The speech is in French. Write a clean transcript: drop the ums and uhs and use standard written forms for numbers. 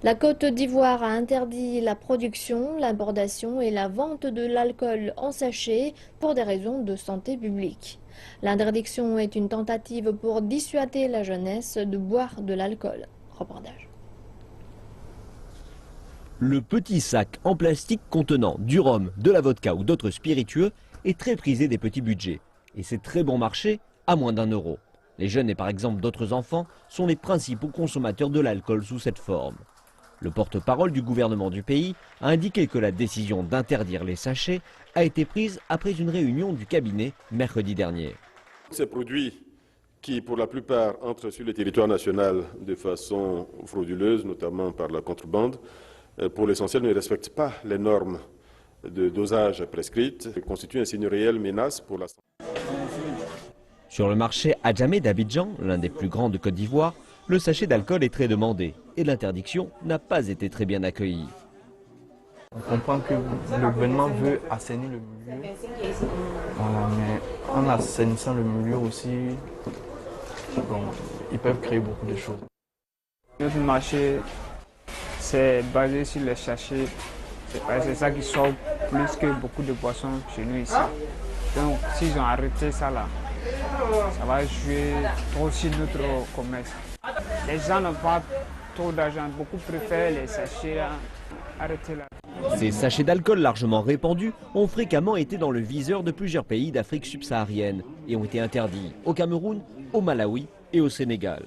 La Côte d'Ivoire a interdit la production, l'importation et la vente de l'alcool en sachet pour des raisons de santé publique. L'interdiction est une tentative pour dissuader la jeunesse de boire de l'alcool. Reportage. Le petit sac en plastique contenant du rhum, de la vodka ou d'autres spiritueux est très prisé des petits budgets. Et c'est très bon marché à moins d'1 €. Les jeunes et par exemple d'autres enfants sont les principaux consommateurs de l'alcool sous cette forme. Le porte-parole du gouvernement du pays a indiqué que la décision d'interdire les sachets a été prise après une réunion du cabinet mercredi dernier. Ces produits qui, pour la plupart, entrent sur le territoire national de façon frauduleuse, notamment par la contrebande, pour l'essentiel ne respectent pas les normes de dosage prescrites, constituent ainsi une réelle menace pour la santé. Sur le marché Adjamé d'Abidjan, l'un des plus grands de Côte d'Ivoire, le sachet d'alcool est très demandé et l'interdiction n'a pas été très bien accueillie. On comprend que le gouvernement veut assainir le milieu, voilà, mais en assainissant le milieu aussi, bon, ils peuvent créer beaucoup de choses. Notre marché, c'est basé sur les sachets. C'est ça qui sort plus que beaucoup de boissons chez nous ici. Donc, s'ils ont arrêté ça là, ça va jouer trop sur notre commerce. Les gens n'ont pas trop d'argent, beaucoup préfèrent les sachets là. Arrêtez là. Ces sachets d'alcool largement répandus ont fréquemment été dans le viseur de plusieurs pays d'Afrique subsaharienne et ont été interdits au Cameroun, au Malawi et au Sénégal.